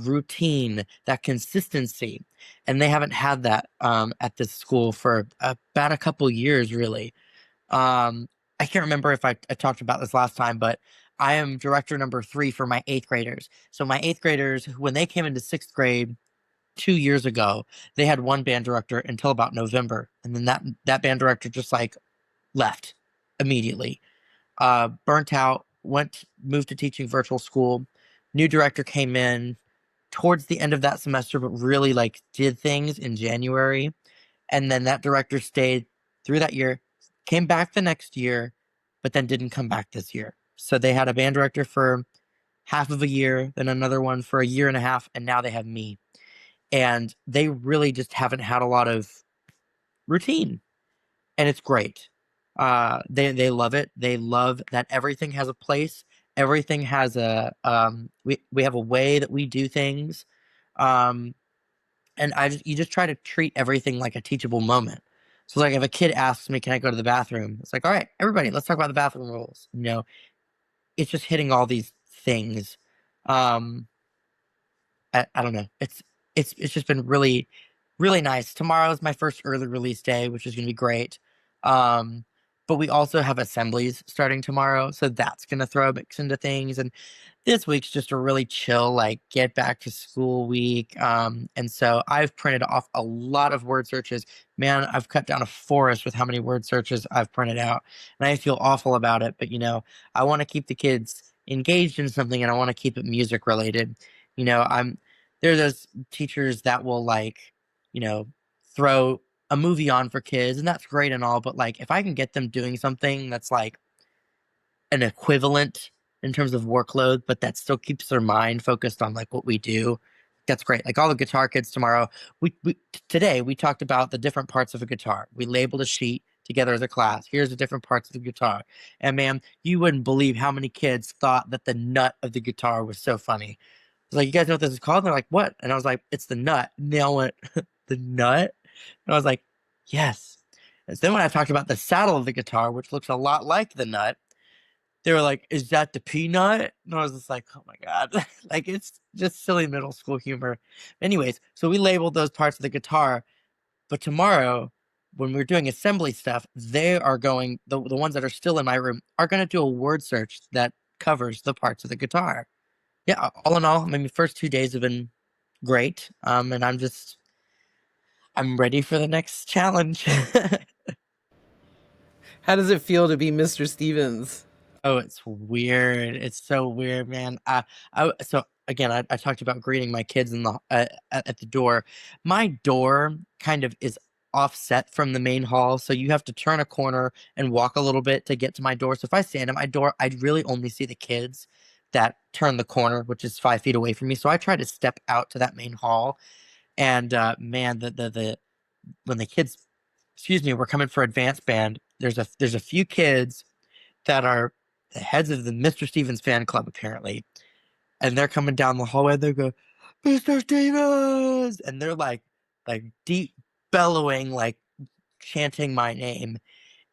routine, that consistency. And they haven't had that at this school for about a couple years, really. Um, I can't remember if I talked about this last time, but I am director number 3 for my eighth graders. So my eighth graders, when they came into sixth grade 2 years ago, they had one band director until about November, and then that band director just like left immediately. Burnt out, moved to teaching virtual school. New director came in towards the end of that semester, but really like did things in January. And then that director stayed through that year, came back the next year, but then didn't come back this year. So they had a band director for half of a year, then another one for a year and a half, and now they have me. And they really just haven't had a lot of routine, and it's great. They love it. They love that everything has a place. Everything has we have a way that we do things. Um, and you just try to treat everything like a teachable moment. So like if a kid asks me, "Can I go to the bathroom?" It's like, "All right, everybody, let's talk about the bathroom rules." It's just hitting all these things. Um, I don't know. It's just been really really nice. Tomorrow is my first early release day, which is going to be great. Um, but we also have assemblies starting tomorrow, so that's going to throw a mix into things. And this week's just a really chill, like get back to school week. And so I've printed off a lot of word searches. Man, I've cut down a forest with how many word searches I've printed out, and I feel awful about it. But I want to keep the kids engaged in something, and I want to keep it music related. I'm There are those teachers that will like, you know, throw a movie on for kids, and that's great and all. But like, if I can get them doing something that's like an equivalent in terms of workload, but that still keeps their mind focused on like what we do. That's great. Like all the guitar kids tomorrow, today we talked about the different parts of a guitar. We labeled a sheet together as a class. Here's the different parts of the guitar. And man, you wouldn't believe how many kids thought that the nut of the guitar was so funny. I was like, "You guys know what this is called?" And they're like, "What?" And I was like, "It's the nut." And they all went, "The nut?" And I was like, "Yes." And so then when I talked about the saddle of the guitar, which looks a lot like the nut, they were like, "Is that the peanut?" And I was just like, "Oh my God." Like it's just silly middle school humor. Anyways, so we labeled those parts of the guitar, but tomorrow when we're doing assembly stuff, they are going the ones that are still in my room are going to do a word search that covers the parts of the guitar. Yeah, all in all, I mean, the first 2 days have been great. And I'm ready for the next challenge. How does it feel to be Mr. Stevens? Oh, it's weird. It's so weird, man. So again, I talked about greeting my kids in the at the door. My door kind of is offset from the main hall, so you have to turn a corner and walk a little bit to get to my door. So if I stand at my door, I'd really only see the kids that turn the corner, which is 5 feet away from me. So I try to step out to that main hall, and man, the when the kids, excuse me, were coming for advanced band, there's a few kids that are the heads of the Mr. Stevens fan club, apparently. And they're coming down the hallway. They go, "Mr. Stevens!" And they're like deep bellowing, like chanting my name.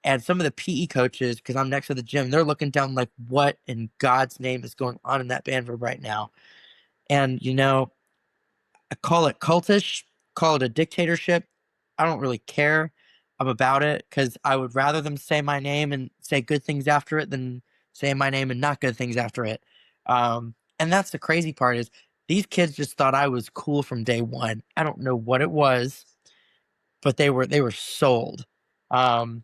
And some of the PE coaches, because I'm next to the gym, they're looking down like, what in God's name is going on in that band room right now? And, I call it cultish, call it a dictatorship. I don't really care about it because I would rather them say my name and say good things after it than say my name and not good things after it. And that's the crazy part is these kids just thought I was cool from day one. I don't know what it was, but they were sold. Um,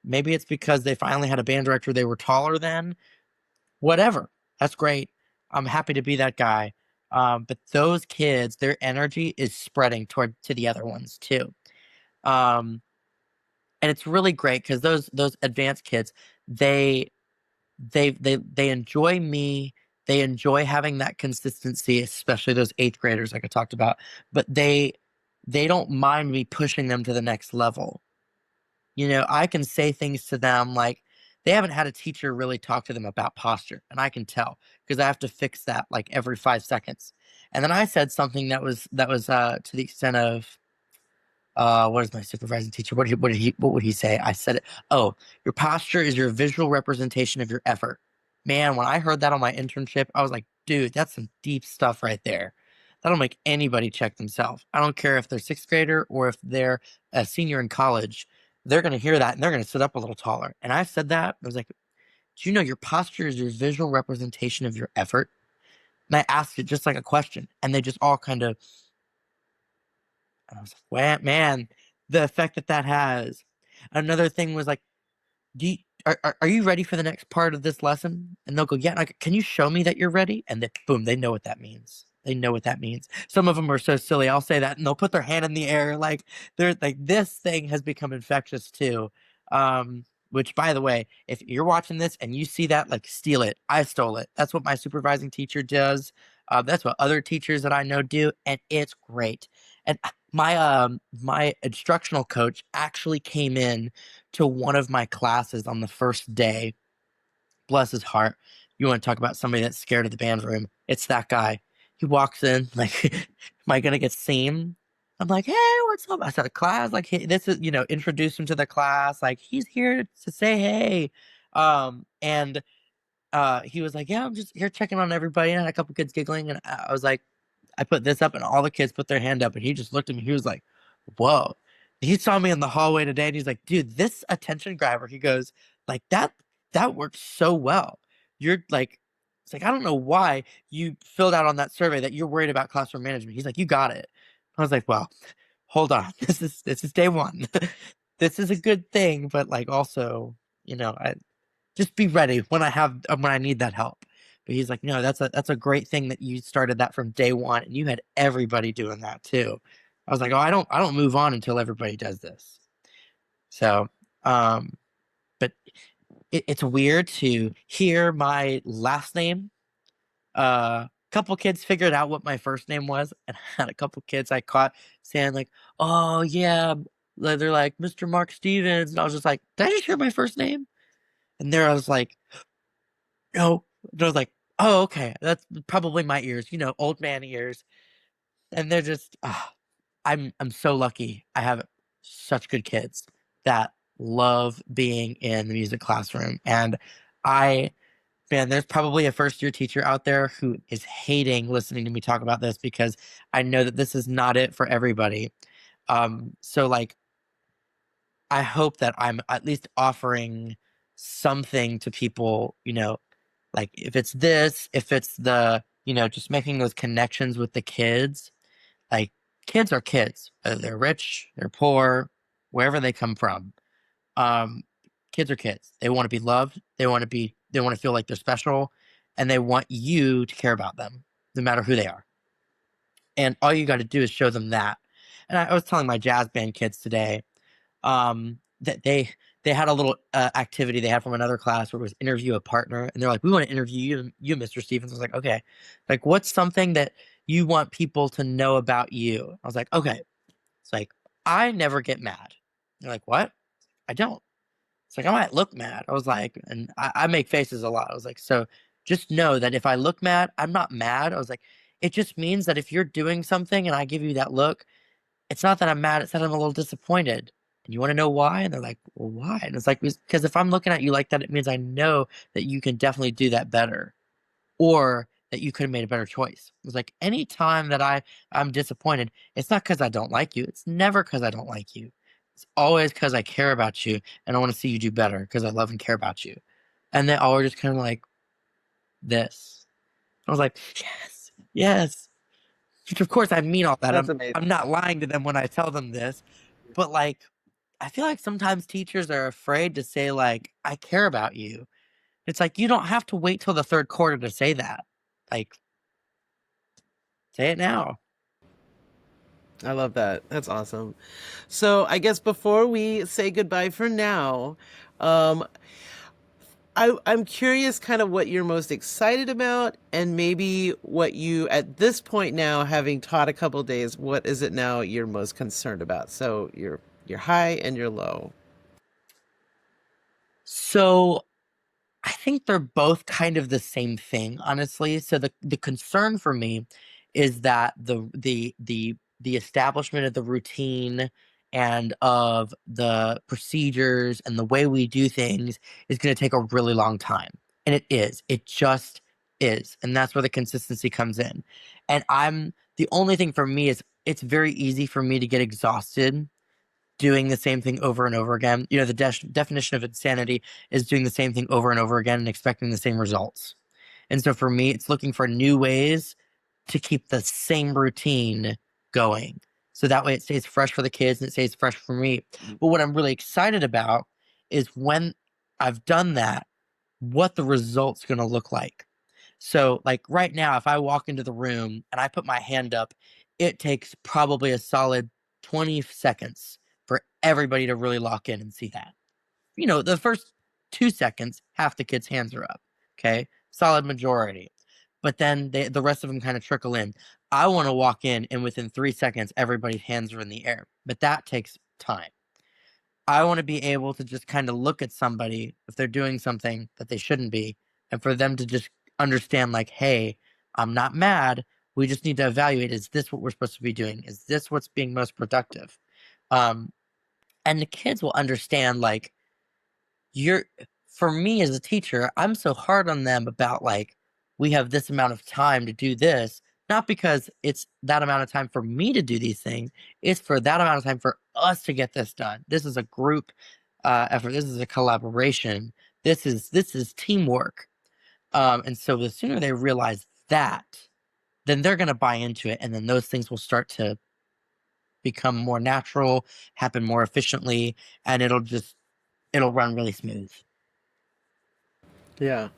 Maybe it's because they finally had a band director they were taller than. Whatever. That's great. I'm happy to be that guy. But those kids, their energy is spreading toward to the other ones too. Um, and it's really great because those advanced kids, they they enjoy me They enjoy having that consistency, especially those eighth graders like I talked about, but they don't mind me pushing them to the next level. I can say things to them like they haven't had a teacher really talk to them about posture, and I can tell because I have to fix that like every 5 seconds. And then I said something that was to the extent of what is my supervising teacher? What would he say? I said it. Oh, your posture is your visual representation of your effort. Man, when I heard that on my internship, I was like, dude, that's some deep stuff right there. That'll make anybody check themselves. I don't care if they're sixth grader or if they're a senior in college. They're gonna hear that and they're gonna sit up a little taller. And I said that. I was like, do you know your posture is your visual representation of your effort? And I asked it just like a question, and they just all kind of I was like, "Wow, man, the effect that that has." Another thing was like, "Do you, are you ready for the next part of this lesson?" And they'll go, "Yeah." And I go, "Can you show me that you're ready?" And then, boom, they know what that means. They know what that means. Some of them are so silly. I'll say that, and they'll put their hand in the air like they're like this thing has become infectious too. Which, by the way, if you're watching this and you see that, like, steal it. I stole it. That's what my supervising teacher does. That's what other teachers that I know do, and it's great. And my instructional coach actually came in to one of my classes on the first day. Bless his heart. You want to talk about somebody that's scared of the band room? It's that guy. He walks in like, "Am I gonna get seen?" I'm like, "Hey, what's up?" I said, "Class, like, hey, this is introduce him to the class. Like, he's here to say hey." And he was like, "Yeah, I'm just here checking on everybody." And I had a couple kids giggling, and I was like, I put this up, and all the kids put their hand up, and he just looked at me. He was like, "Whoa." He saw me in the hallway today, and he's like, "Dude, this attention grabber." He goes, "Like that worked so well. You're like." It's like, "I don't know why you filled out on that survey that you're worried about classroom management." He's like, "You got it." I was like, "Well, hold on. This is day one. This is a good thing, but like also, I just be ready when I need that help." But he's like, "No, that's a great thing that you started that from day one, and you had everybody doing that too." I was like, "Oh, I don't move on until everybody does this." So, um, but it's weird to hear my last name. Couple kids figured out what my first name was, and I had a couple kids I caught saying like, "Oh yeah," they're like, "Mr. Mark Stevens," and I was just like, "Did I just hear my first name?" And there I was like, "No." And I was like, "Oh, okay. That's probably my ears, old man ears." And they're just, I'm so lucky. I have such good kids that love being in the music classroom. And I, man, there's probably a first year teacher out there who is hating listening to me talk about this because I know that this is not it for everybody. So like, I hope that I'm at least offering something to people, like if it's this, if it's just making those connections with the kids, like kids are kids, whether they're rich, they're poor, wherever they come from. Um, Kids are kids. They want to be loved. They want to feel like they're special, and they want you to care about them, no matter who they are. And all you got to do is show them that. And I was telling my jazz band kids today, that they had a little activity they had from another class where it was interview a partner, and they're like, "We want to interview you, Mr. Stevens." I was like, "Okay, like what's something that you want people to know about you?" I was like, "Okay." It's like, "I never get mad." They're like, "What?" "I don't." It's like, "I might look mad." I was like, and I make faces a lot. I was like, "So just know that if I look mad, I'm not mad." I was like, "It just means that if you're doing something and I give you that look, it's not that I'm mad, it's that I'm a little disappointed. And you wanna know why?" And they're like, "Well, why?" And it's like, "Because if I'm looking at you like that, it means I know that you can definitely do that better, or that you could have made a better choice." It was like, anytime that I'm disappointed, it's not because I don't like you. It's never because I don't like you. It's always because I care about you, and I wanna see you do better because I love and care about you. And they all were just kinda like, "This." I was like, "Yes, yes." Which of course I mean all that. That's I'm amazing. not lying to them when I tell them this, but, like, I feel like sometimes teachers are afraid to say, like, "I care about you." It's like, you don't have to wait till the 3rd quarter to say that. Like, say it now. I love that. That's awesome. So I guess before we say goodbye for now, um, I'm curious kind of what you're most excited about, and maybe what you, at this point now, having taught a couple days, what is it now you're most concerned about? So your high and your low. So I think they're both kind of the same thing, honestly. So the concern for me is that the establishment of the routine and of the procedures and the way we do things is going to take a really long time. And it is. It just is. And that's where the consistency comes in. And the only thing for me is it's very easy for me to get exhausted doing the same thing over and over again. You know, the definition of insanity is doing the same thing over and over again and expecting the same results. And so for me, it's looking for new ways to keep the same routine going. So that way it stays fresh for the kids and it stays fresh for me. But what I'm really excited about is when I've done that, what the result's going to look like. So, like right now, if I walk into the room and I put my hand up, it takes probably a solid 20 seconds for everybody to really lock in and see that. You know, the first 2 seconds, half the kids' hands are up. Okay. Solid majority. But then the rest of them kind of trickle in. I want to walk in and within 3 seconds, everybody's hands are in the air. But that takes time. I want to be able to just kind of look at somebody if they're doing something that they shouldn't be, and for them to just understand, like, hey, I'm not mad. We just need to evaluate, is this what we're supposed to be doing? Is this what's being most productive? Um, and the kids will understand, like, you're for me as a teacher, I'm so hard on them about, like, we have this amount of time to do this, not because it's that amount of time for me to do these things, it's for that amount of time for us to get this done. This is a group effort. This is a collaboration. This is teamwork. And so the sooner they realize that, then they're going to buy into it, and then those things will start to become more natural, happen more efficiently, and it'll run really smooth. Yeah.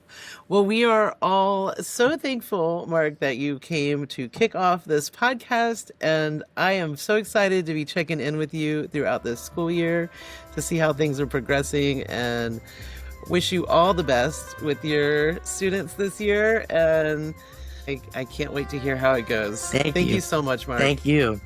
Well, we are all so thankful, Mark, that you came to kick off this podcast. And I am so excited to be checking in with you throughout this school year to see how things are progressing, and wish you all the best with your students this year. And I can't wait to hear how it goes. Thank Thank you. you so much, Mark. Thank you.